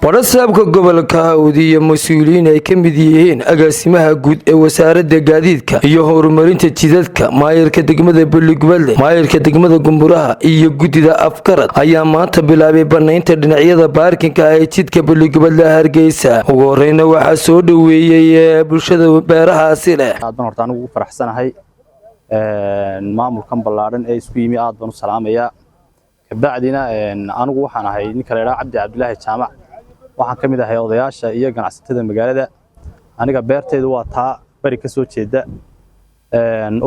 warasaabka gobolka Hawdi iyo mas'uuliyiin ay ka mid yihiin agaasimaha guud ee wasaaradda gaadiidka iyo horumarinta jidadka maayirka degmada Beligwelde maayirka degmada Gumburaha iyo gudida afkarad ayaa maanta bilaabay banaynta dhinacyada baarkinka ee jidka Beligwelde Hargeysa ugu horeyna waxa soo dhaweeyay bulshada beerahaasi leh aad baan hortaan ugu faraxsanahay maamulkan ballaaran ee isku yimi aad baan u salaamayaa kabacdina anigu waxaan ahay ninka la yiraahdo Cabdilaahi Jaamac waxaan ka mid ahay odayaasha iyo ganacsatada magaalada aniga beertaydu waa taa bari ka soo jeeda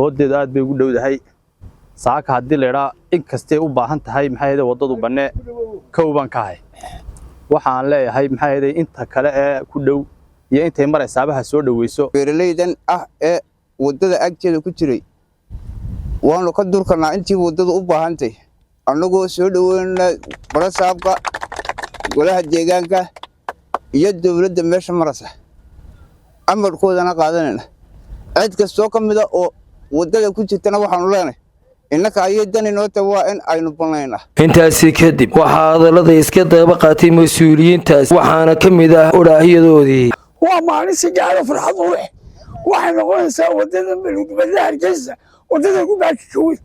oodeeda aad bay ugu dhowdahay saaka hadii la yiraahdo in kastay u baahan tahay maxay ahayd wadadu banee kooban ka hay waxaan leeyahay maxay ahayd inta kale ee ku dhow iyo intay maraysabaha soo dhaweyso beeralaydan ee wadada agteeda ku jiray waanu ka durkanaa intii wadadu u baahantay anagoo soo dhaweynaa barasaabka golaha deegaanka iyo dawladda meesha maraysa amarkoodana qaadanayna cid kastoo kamid ah oo wadada ku jirtana waxaanu leenahay innaka ayadan inoo waa in aynu banaynaa intaasi kadib waxa hadalada iska daba qaatay mas'uuliyiintaas waxaana kamid ah oraahiyadoodii waa maalin si gaar ah farxad u leh waxay noqonaysaa wadada Beligwelde Hargeysa wadada ku baaki ka weyn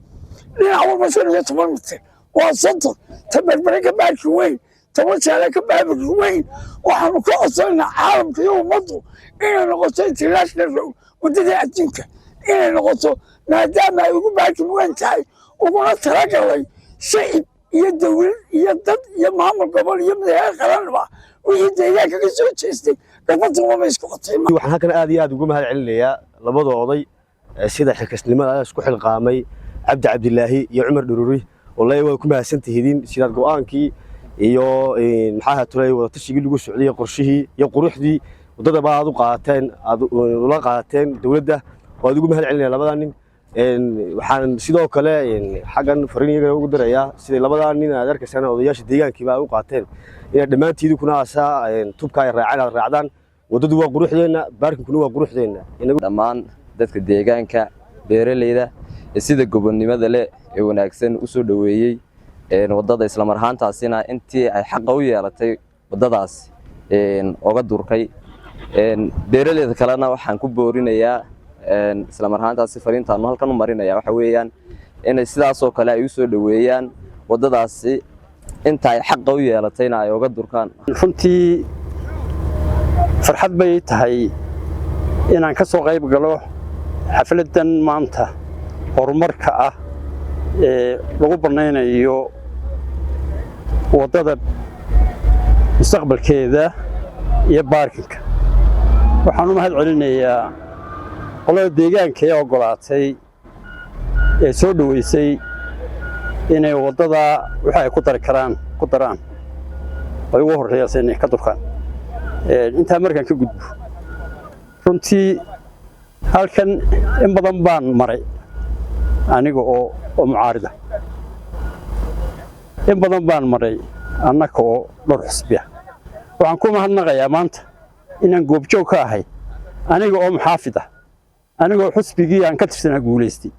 dhinaca walba 15 mitir waa santo tabarbarka ka baaki weyn tawajaala ka baaki weyn waxaanu ka codsanaa caalamka iyo ummaddu inay noqoto international road wadada adduunka inay noqoto maadaama ay ugu baaki weyn tahay uguna talagalay shacab iyo dawlad iyo dad iyo maamul gobol iyo madaxweyne qaranba wixii deegaanka ka soo jeestay gabadhu waa isku qotay waxaan halkan aad iyo aad ugu mahad celinayaa labada oday sida xilkasnimada isku xilqaamay Cabdilaahi iyo Cumar Dhururi wallahi way ku mahadsantihiin sidaad go'aankii iyo maxaa tulay wada tashigii lagu socday qorshihii iyo quruxdii wadada baad u qaateen aad ula qaateen dawladda waad ugu mahad celinaa labada nin waxaan sidoo kale xagan fariiniga ugu dirayaa sida labada nin aad arkaysana odayaasha deegaankiiba u qaateen in dhamaantiidu kuna aasaa tubka ay raacdaan wadadu waa quruxdeena baarkinkuna waa quruxdeena dhamaan dadka deegaanka beeralayda sida gobonnimada leh ee wanaagsan u soo dhaweeyay wadada isla marhaantaasina intii ay xaq u yeelatay wadadaas oga durkay beeralayda kalena waxaan ku boorinayaa isla marhaantaas fariintaan halkan u marinaya waxa weeyaan inay sidaas oo kale ay u soo dhaweeyaan wadadaas inta ay xaq u yeelatayna ay oga durkaan runtii farxad bay tahay inaan ka soo qayb galo xafladan maanta horumarka ah ee lagu banaynayo wadada mustaqbalkeeda iyo baarkinka waxaan u mahad celinayaa qolada deegaanka ee ogolaatay ee soo dhaweysay inay wadada waxa ay ku daraan ay ugu horeeyaan inay ka durkaan inta markaan ka gudbo runtii halkan in badan baan maray aniga oo mucaarida in badan baan maray annaka oo dhor xusbiya waxaan ku mahadnaqayaa maanta inaan goobjoog ka ahay aniga oo muxaafida aniga oo xusbigii aan ka tirsanaa guuleystay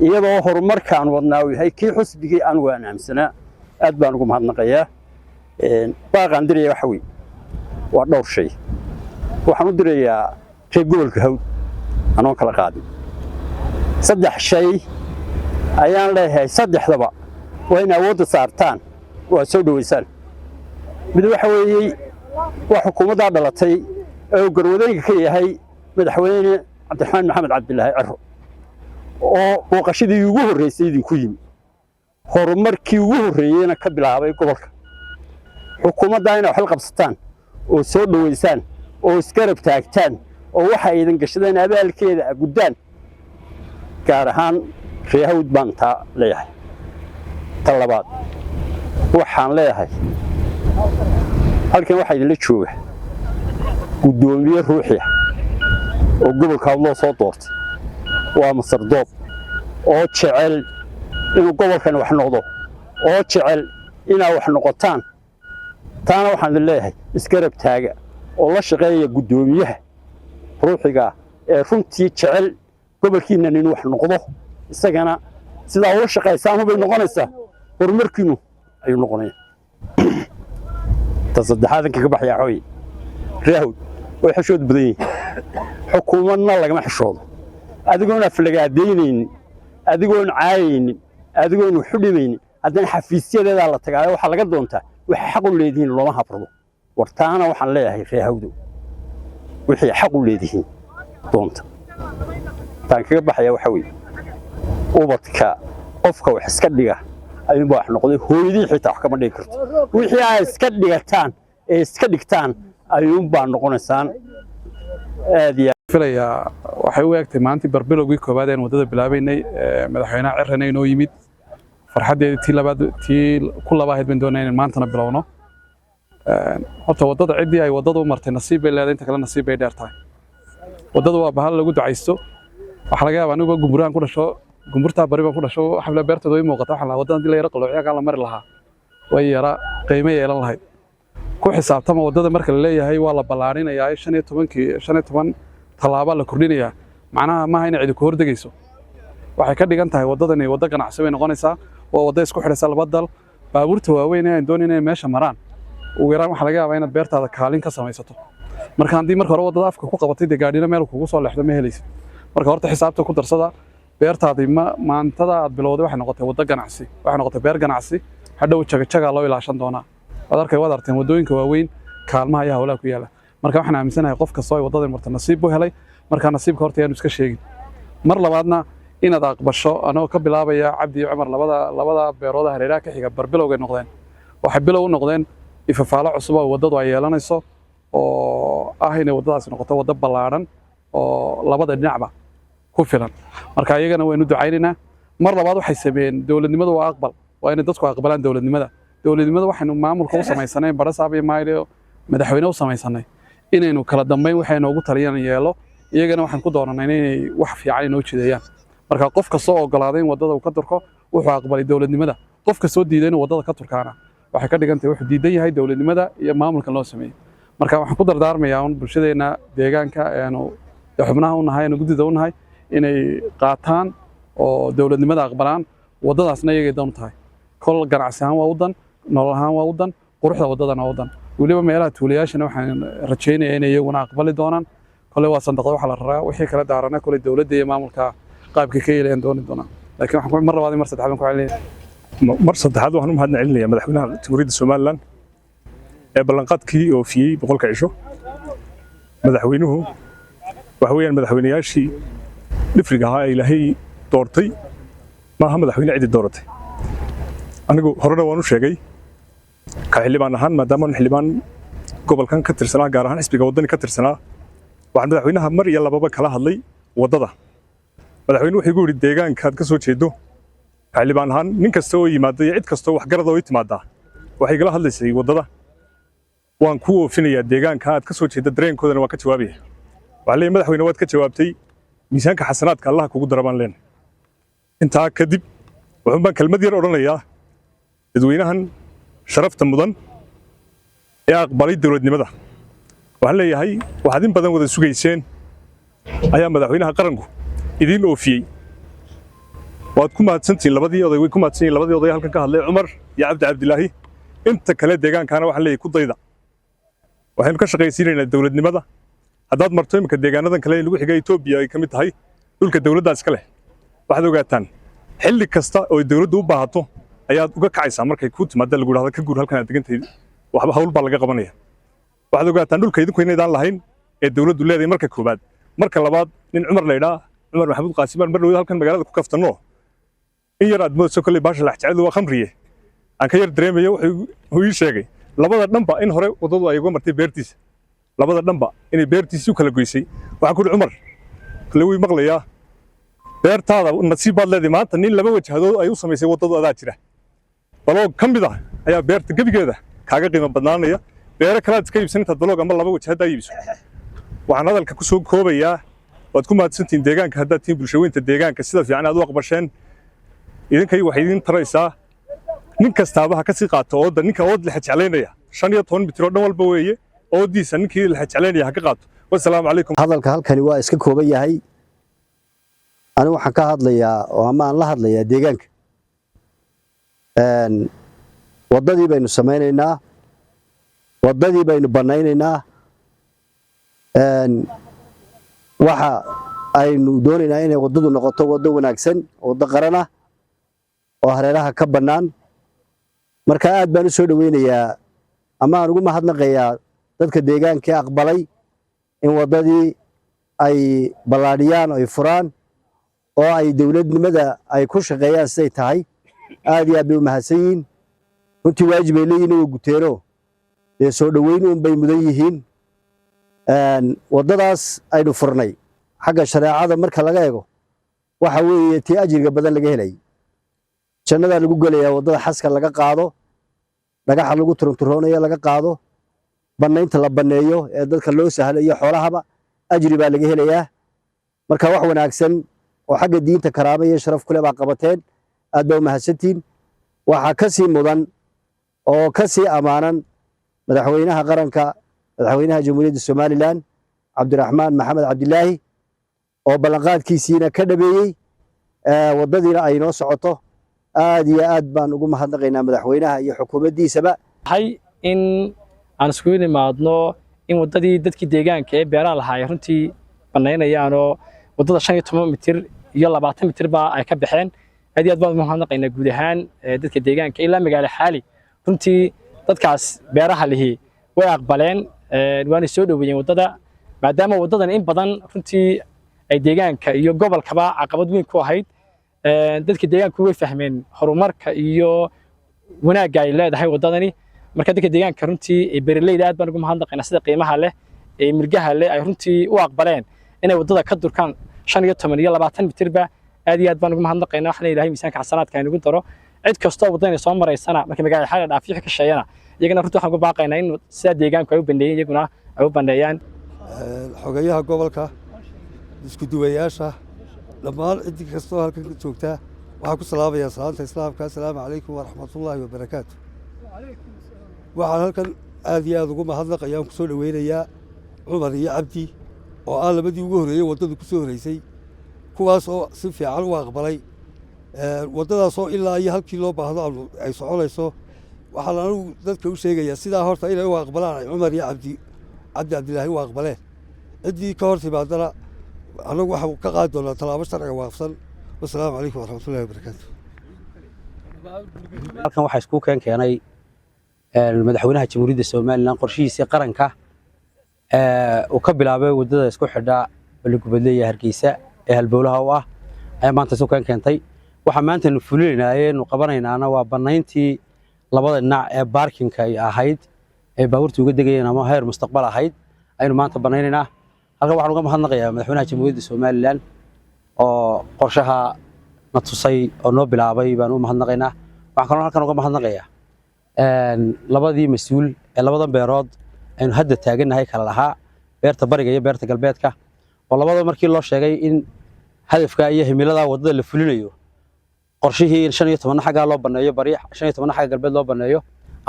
iyadoo horumarkaan wadnaa uu yahay kii xusbigii aan waanaamsanaa aad baan ugu mahadnaqayaa baaqaan diraya waxa weeye waa dhowr shay waxaan u dirayaa reer gobolka Hawd anoo kala qaadin saddex shay ayaan leeyahay saddexdaba waa in awoodda saartaan waa soo dhaweysaan mid waxa weeye waa xukuumadda dhalatay oo garwadeenka ka yahay madaxweyne Cabdiraxmaan Maxamed Cabdilaahi Ciro oo booqashadii ugu horeysay idinku yimi horumarkii ugu horeeyayna ka bilaabay gobolka xukuumadda inay xil qabsataan oo soo dhaweysaan oo iskarab taagtaan oo waxa idin gashadeen abaalkeeda gudaan gaar ahaan reer Hawd baan taa leeyahay talabaad waxaan leeyahay halkan waxa idin la jooga gudoomiye ruuxi oo gobolka loo soo doortay waa Masar Doob oo jecel inuu gobolkan wax noqdo oo jecel inaa wax noqotaan taana waxaan leeyahay iskarab taaga oo la shaqeeya gudoomiyaha ruuxiga ee runtii jecel gobolkiina inuu wax noqdo isagana sidaa uu shaqeysaan bay noqonaysaa horumarkiinu ayuu noqonayaa تصدحات كي كبح يا حوي ريهود ويحشود بدين حكومتنا لقما حشود أدقون أفلقا دينين أدقون عاين أدقون حلمين أدن حفيزية لذا الله تقالي وحلقات دونتا وحقوا ليدين الله ما حفرضوا ورتانا وحن ليهي ريهودو وحي حقوا ليدين دونتا تان كي كبح يا حوي وبطكا qofka wax iska dhiga ayuu baax noqday hooyadii xitaa wax kama dhigi karto wixii ay iska dhigataan ee iska dhigtaan ayuu baa noqonaysaan aad iyo filaya waxay u eegtay maanta barbilowgii koobaad ee wadada bilaabaynay madaxweynaha cirrana inoo yimid farxadeedii tii ku labaad baan doonaynaa maantana bilowno horta wadada cidii ay wadada u martay nasiib bay leedahay inta kale nasiib bay dheertahay wadada waa bahal lagu ducaysto waxa laga yaabaa anigu gumburaan ku dhasho gumburta bari baan ku dhasho xafla beertooda way muuqataa waxa la wadada la yara qaloociya ka la mari lahaa way yara qiimo yeelan lahayd ku xisaabtama wadada marka la leeyahay waa la ballaarinayaa 15 talaabo la kordhinayaa macnaha ma hayna cid ku hordagayso waxay ka dhigan tahay wadadani wada ganacsi way noqonaysaa oo wada isku xidhaysa laba dal baabuurta waaweyn ee doonayaan meesha maraan ugu yaraan waxa laga yaabaa inaad beertaada kaalin ka samaysato marka hadii marka hore wadada afka ku qabatay gaadhina meel kugu soo leexdo ma helaysid marka horta xisaabta ku darsada beertaadii maantada aad bilowday waxay noqotay wada ganacsi waxay noqotay beer ganacsi hadhow jaga loo ilaashan doonaa waad arteen wadooyinka waaweyn kaalmaha ayaa hawlaha ku yaala marka waxaan aaminsanahay qof kasta oo wadada marta nasiib u helay marka nasiibka horta yaanu iska sheegin mar labaadna inaad aqbasho anoo ka bilaabaya Cabdi iyo Cumar labada beerooda hareeraha ka xiga barbilowga noqdeen waxay bilow u noqdeen ifafaalo cusub oo wadadu ay yeelanayso oo inay wadadaas noqoto wada ballaaran oo labada dhinacba ku filan marka ayagana waynu ducaynaynaa mar labaad waxay sameeyeen dawladnimadu waa aqbal waa inay dadku aqbalaan dawladnimada waxaynu maamulka u samaysanay barasaab iyo maayro madaxweyne u samaysanay inaynu kala dambeyn waxaynu ugu taliyaan yeelo iyagana waxaan ku dooranay inay wax fiican inoo jideeyaan marka qof kasta oo ogolaaday in wadada uu ka turko wuxuu aqbalay dawladnimada qof kasta oo diiday in wadada ka turkaana waxay ka dhigan tahay wuxuu diidan yahay dawladnimada iyo maamulka loo sameeyay marka waxaan ku dardaarmayaa in bulshadeena deegaanka aanu xubnaha u nahay gudida u nahay inay qaataan oo dawladnimada aqbalaan wadadaasna iyaga doon tahay kol ganacsi ahaan waa wadan nolol ahaan waa wadan quruxda wadadana waa wadan waliba meelaha tuulayaashana waxaan rajaynayaa inay iyaguna aqbali doonaan kole waa sanduuqda waxa la raraa wixii kala daarana kole dawladda iyo maamulka qaabka ka yeelayaan doonaan laakiin waxaan mar labaad mar saddexaad ku celinayaa mar saddexaad waxaan u mahadcelinayaa madaxweynaha Jamhuuriyadda Soomaaliland ee ballanqaadkii oo fiyay boqolka cisho madaxweynuhu waxa weeyaan madaxweynayaashii dhifriga ahaa ee ilaahay doortay maaha madaxweyne cidi dooratay anigu horena waan u sheegay ka xildhibaan ahaan maadaama xildhibaan gobolkan ka tirsanaa gaar ahaan xisbiga wadani ka tirsanaa waxaan madaxweynaha mar iyo lababa kala hadlay wadada madaxweynuhu wuxuu igu yiri deegaankaad ka soo jeedo xildhibaan ahaan nin kasta oo yimaada iyo cid kasta oo wax garad oo timaada waxay kala hadlaysay wadada waan ku oofinayaa deegaanka aad ka soo jeedo dareenkoodana waan ka jawaabaya waxa leeyahay madaxweyne waad ka jawaabtay miisaanka xasanaadka Allah kugu darabaan leen inta kadib wuxuu baan kelmad yar oranayaa dadweynahan sharafta mudan ee aqbalay dawladnimada waxaan leeyahay waxaad in badan wada sugayseen ayaa madaxweynaha qaranku idin oofiyay waad ku mahadsantiin labadii oday halkan ka hadlay Cumar iyo Cabdi Cabdilaahi inta kale deegaankana waxaan leeyahay ku dayda waxaynu ka shaqaysiinaynaa dawladnimada haddaad marto imika deegaanadan kale lagu xigay Itoobiya ay kamid tahay dhulka dawladda iska leh waxaad ogaataan xilli kasta oo dawladdu u baahato ayaad uga kacaysaa markay ku timaado lagu yiraahdo ka guur halkan aad degantahay waxba hawl baa laga qabanaya waxaad ogaataan dhulka idinku inaydaan lahayn ee dawladdu leedahay marka koobaad marka labaad nin Cumar leeyahay Cumar Maxamuud Qaasim mar dhow halkan magaalada ku kaftano in yar aad moodo kale baasha la xajacdo waa khamriye aan ka yar dareemayo wuxuu ii sheegay labada dhanba in hore wadadu ay uga martay beertiisa labada dhanba inay beertiisa kala goysay waxa ku Cumar kale way maqlayaa beertaada nasiib baad leedahay maanta nin laba wajahado ay u sameysay wadadu adaa jira daloog kamid ah ayaa beerta gabigeeda kaaga qiimo badnaanaya beero kala iska iibsantaa daloog ama laba wajahada iibso waxaan hadalka ku soo koobayaa waad ku mahadsantiin deegaanka haddaad tiin bulshadeynta deegaanka sida fiican aad u aqbasheen idinkay waxay idin taraysaa nin kastaaba ha ka sii qaato oo ninka ood la xajaleynaya 15 mitir oo dhan walba weeye oodiisa ninkii la xajaleynaya ha ka qaato wassalaamu calaykum hadalka halkani waa iska kooban yahay anigu waxaan ka hadlayaa oo ama aan la hadlayaa deegaanka wadadii baynu samaynaynaa waddadii baynu bannaynaynaa waxa aynu doonaynaa inay waddadu noqoto waddo wanaagsan waddo qaran ah oo hareeraha ka bannaan marka aad baan u soo dhaweynayaa ama aan ugu mahadnaqayaa dadka deegaanka aqbalay in waddadii ay ballaadhiyaan oo ay furaan oo ay dowladnimada ay ku shaqeeyaan siday tahay aad iyo aad bay u mahadsan yihiin runtii waajib ay leeyihiin inay guteeno dee soo dhoweyn uun bay mudan yihiin waddadaas aynu furnay xagga shareecada marka laga eego waxa weeye tii ajriga badan laga helay jannadaa lagu gelayaa waddada xaska laga qaado dhagaxa lagu turunturoonayo laga qaado bannaynta la banneeyo ee dadka loo sahlayo xoolahaba ajri baa laga helayaa marka wax wanaagsan oo xagga diinta karaama iyo sharaf kule baa qabateen aad baa u mahadsantiin waxaa ka sii mudan oo ka sii ammaanan madaxweynaha qaranka madaxweynaha jamhuuriyadda somalilan cabdiraxmaan maxamed cabdilaahi oo ballanqaadkiisiina ka dhabeeyey waddadiina ay noo socoto aad iyo aad baan ugu mahadnaqaynaa madaxweynaha iyo xukuumaddiisaba in aan iskugu nimaadno in waddadii dadkii deegaanka ee beeraha lahaa ay runtii bannaynayaanoo waddada 15 mitir iyo 20 mitir baa ay ka baxeen aad iyo aad baan ugu mahadnaqaynaa guud ahaan dadka deegaanka ilaa magaalo xaali runtii dadkaas beeraha lihi way aqbaleen waana soo dhaweeyeen waddada maadaama waddadan in badan runtii ay deegaanka iyo gobolkaba caqabad weyn ku ahayd dadka deegaanku way fahmeen horumarka iyo wanaagga ay leedahay waddadani marka dadka deegaanka runtii beeraleyda aad baan ugu mahadnaqaynaa sida qiimaha leh ee milgaha leh ay runtii u aqbaleen inay waddada ka durkaan 15 iyo 20 mitirba aad iyo aad baan ugu mahadnaqaynaa waxna ilaahay miisaanka xasanaadka ay nagu daro cid kastoo waddada soo maraysana marka magaalo xaal dhaafiyo ka shaqeeyana iyagana runtii waxaan ugu baaqaynaa in sida deegaanku ay u bandeeyeen iyaguna ay u bandeeyaan xogayaha gobolka isku duwayaasha dhammaan cid kastoo halkan joogta waxaan ku salaamayaa salaanta islaamka assalaamu calaykum waraxmatullaahi wabarakaatu waxaan halkan aad iyo aad ugu mahadnaqayaan ku soo dhaweynayaa cumar iyo cabdi oo aan labadii ugu horreeyey waddadu ku soo horreysay kuwaas oo si fiican u aqbalay waddadaasoo ilaa iyo halkii loo baahdo ay soconayso waxaan anigu dadka u sheegayaa sidaa horta inay u aqbalaan ay cumar iyo cabdilaahi u aqbaleen ciddii ka hor timaadana annagu waxaan ka qaadi doonaa tallaabo sharciga waafsan wassalaamu calaykum waraxmatullahi wabarakaatu halkan waxaa isku keenay madaxweynaha jamhuuriyadda somalilan qorshihiisii qaranka uu ka bilaabay waddada isku xidha baligubadle iyo hargeysa ee halbowlaha u ah ayaa maanta isku keentay waxaa maanta nu fulinaynaayeenu qabanaynaana waa bannayntii labada dhinac ee baarkinka ay ahayd ee baabuurta uga degayeen ama heer mustaqbal ahayd aynu maanta bannaynaynaa halkan waxaan uga mahadnaqayaa madaxweynaha jamhuuriyadda somalilan oo qorshaha na tusay oo noo bilaabay baan u mahadnaqaynaa waxaan kaloo halkan uga mahadnaqayaa labadii mas-uul ee labadan beerood aynu hadda taagannahay kala lahaa beerta bariga iyo beerta galbeedka oo labada markii loo sheegay in hadafka iyo himilada waddada la fulinayo qorshihii in 15 xagga loo baneeyo bari 15 xagga galbeed loo baneeyo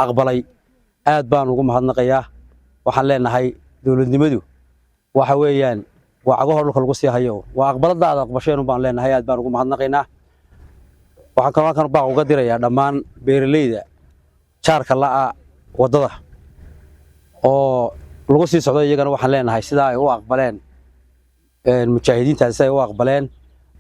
aqbalay aad baan ugu mahadnaqayaa waxaan leenahay dawladnimadu waxa weeyaan waa cagaha dhulka lagu sii hayo waa aqbalada aad aqbasheen baan leenahay aad baan ugu mahadnaqaynaa waxaan kaloo halkan baa uga dirayaa dhammaan beeraleyda jaarka la'a waddada oo lagu sii socdo iyagana waxaan leenahay sida ay u aqbaleen mujaahidiintaasi ay u aqbaleen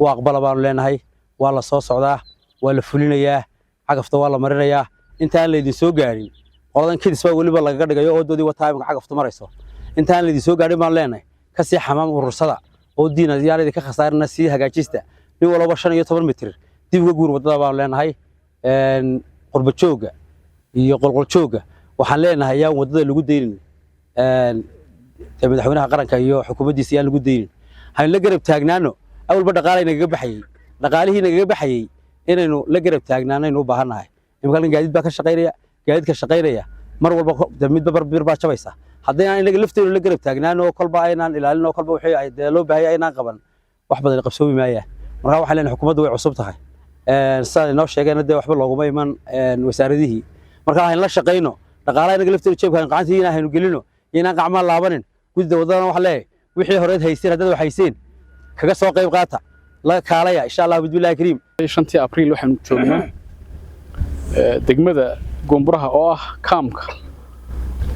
u aqbala baanu leenahay waa la soo socdaa waa la fulinayaa cagafta waa la marinayaa intaan laydin soo gaarin qoladan kadis baa weliba lagaga dhigayo oo doodii wataa imika cagafta marayso intaan laydin soo gaarin baan leenahay ka sii xamaam urursada oo diina ziyaaradii ka khasaarina sii hagaajista nin walba 15 mitir dib uga guur waddada baan leenahay qurba jooga iyo qolqol jooga waxaan leenahay yaan waddada lagu deynin madaxweynaha qaranka iyo xukuumaddiisa yaan lagu deynin han la garab taagnaano awalba dhaqaalay nagaga baxayay dhaqaalihii nagaga baxayay inaynu la garab taagnaanaynu u baahannahay imika halkan gaadiid baa ka shaqaynaya gaadiidka shaqaynaya mar walba midba barbir baa jabaysa haddaynan inaga lafteenu la garab taagnaano oo kolba aynaan ilaalin oo kolba wixii ay loo baahaya aynaan qaban wax badan qabsoomi maayaan marka waxaan leenahay xukuumaddu way cusub tahay sidaan inoo sheegeen dee waxba looguma iman wasaaradihii marka waxaan la shaqayno dhaqaalaha inaga lafteenu jeebka gacantii inaan haynu gelino iyo inaan gacmaha laabanin gudida waddadana waxaan leeyahay wixii horeed haysteen haddaad wax hayseen kaga soo qayb qaata la kaalaya insha allah bismillahi kariim 5 abriil waxaan joognaa degmada Gomburaha oo ah kaamka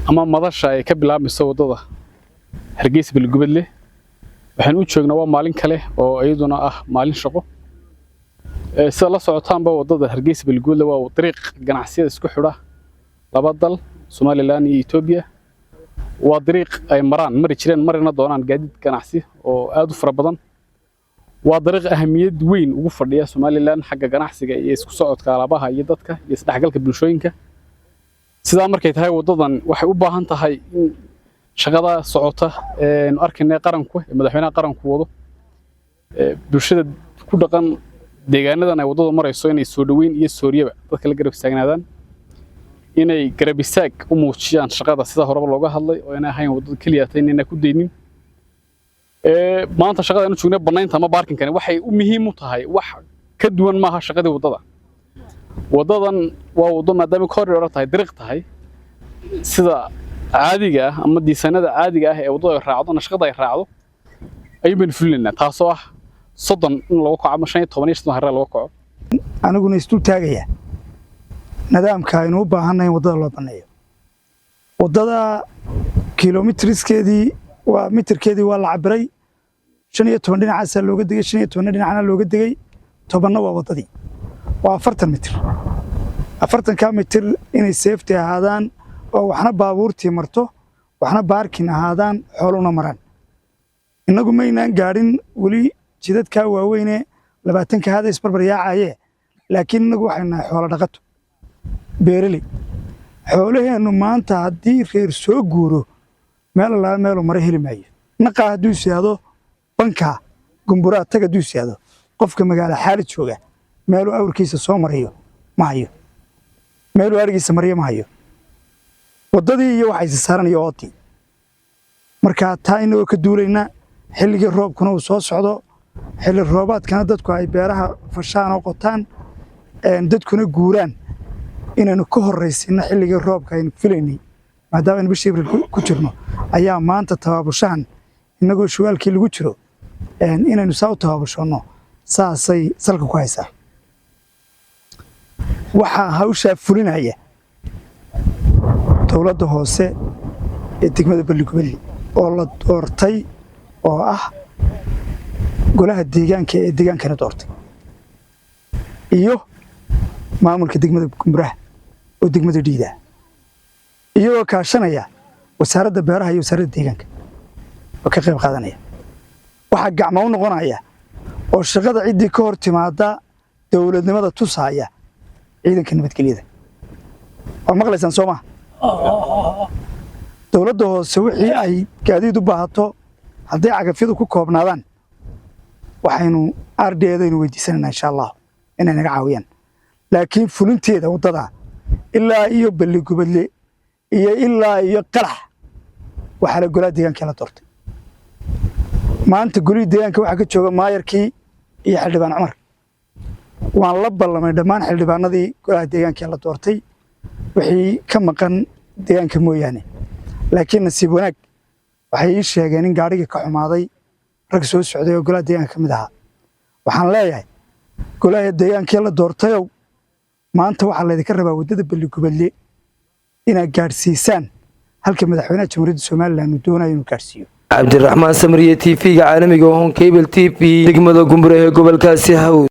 ama madasha ay ka bilaabmayso wadada Hargeysa Balgubadle waxaan u joognaa waa maalin kale oo iyaduna ah maalin shaqo sida la socotaanba wadada Hargeysa Balgubadle waa dariiq ganacsiyada isku xidha laba dal Soomaaliland iyo Itoobiya waa dariiq ay mari jireen marina doonaan gaadiid ganacsi oo aad u fara badan waa dariiq ahamiyad weyn ugu fadhiya Soomaaliland xagga ganacsiga iyo isku socodka alaabaha iyo dadka iyo isdhexgalka bulshooyinka sidaa markay tahay wadadan waxay u baahan tahay in shaqada socota arkayna qaranku madaxweynaha qaranku wado bulshada ku dhaqan deegaanadan ay wadada marayso inay soo dhaweyn iyo sooriyaba dadka la garab istaagnaadaan inay garab istaag u muujiyaan shaqada sida horeba looga hadlay oo inay ahayn wadada kaliya inay ku deeynin maanta shaqada aanu joognay banaynta ama parking-kan waxay u muhiim u tahay wax ka duwan maaha shaqadii wadadan waa wado maadaama corridor tahay dariiq tahay sida caadiga ah ama diisanada caadiga ah ee wadada ay raacdo shaqada ay raacdo ayaan fulinayna taasoo ah 30 in lagu kaco ama 15 harre lagu kaco aniguna istuu taagaya nidaamka aynu u baahanahay wadada loo baneeyo wadada kiiloomitirkeedii waa mitirkeedii waa la cabiray 15 dhinacaas looga digay 15 dhinacana looga digay 10 waa wadadii waa 40 mitir 40 mitir inay safety ahaadaan oo waxna baabuurtii marto waxna baarkin ahaadaan xooluna maraan inagu maynaan gaadhin wali jidadka waaweyn 20 hada isbarbar yaacaye laakiin inagu waxayna xoolo dhaqato beerali xoolaheenu maanta haddii reer soo guuro meel mara heli maayo naqa hadduu siyaado banka gumbura taga hadduu siyaado qofka magaala xaali jooga meelu awrkiisa soo marayo ma hayo meelu arigiisa mariyo ma hayo wadadii iyo waxay saaranayo ooti marka taa inoo ka duulayna xilliga roobkuna uu soo socdo xilli roobaadkana dadku ay beeraha fashaan oo qotaan dadkuna guuraan inaynu ka horeysino xilliga roobka aynu filaynay maadaama aynu bishii Abriil ku jirno ayaa maanta tabaabushaan inagoo shawaalkii lagu jiro inaynu saa u tabaabushono saasay salka ku haysaa waxaa hawshaa fulinaya dowladda hoose ee degmada Balgubadle oo la doortay oo ah golaha deegaanka ee deegaankana doortay iyo maamulka degmada Gumburaha oo degmada Dhiida iyagoo kaashanaya wasaaradda beeraha iyo wasaaradda deegaanka oo ka qayb qaadanaya waxa gacmo u noqonaya oo shaqada cidii ka hor timaada dawladnimada tusaya ciidanka nabadgelyada oo maqlaysan Soomaa dawladda hoose wixii ay gaadiid u baahato haddii cagafyadu ku koobnaadaan waxaynu ardeedaynu weydiisananaa insha Allah inay naga caawiyaan laakiin fulinteeda wadada ilaa iyo Balgubadle iyo ilaa iyo qarax waxa la golaa deegaanka la doortay maanta golii deegaanka waxa ka jooga maayarkii iyo xildhibaan Cumar waan la ballamay dhammaan xildhibaanadii golaha deegaanka la doortay wixii ka maqan deegaanka mooyaane laakiin nasiib wanaag waxay ii sheegeen in gaariga ka xumaaday rag soo socday oo golaha deegaanka ka mid ahaa waxaan leeyahay golaha deegaanka la doortay maanta waxa la idinka rabaa wadada Balgubadle inaad gaarsiisaan halka madaxweynaha Jamhuuriyadda Soomaaliland uu doonayo inuu gaarsiiyo Cabdiraxmaan Samriye TV-ga caalamiga oo Cable TV degmada Gumburaha gobolkaasi Hawd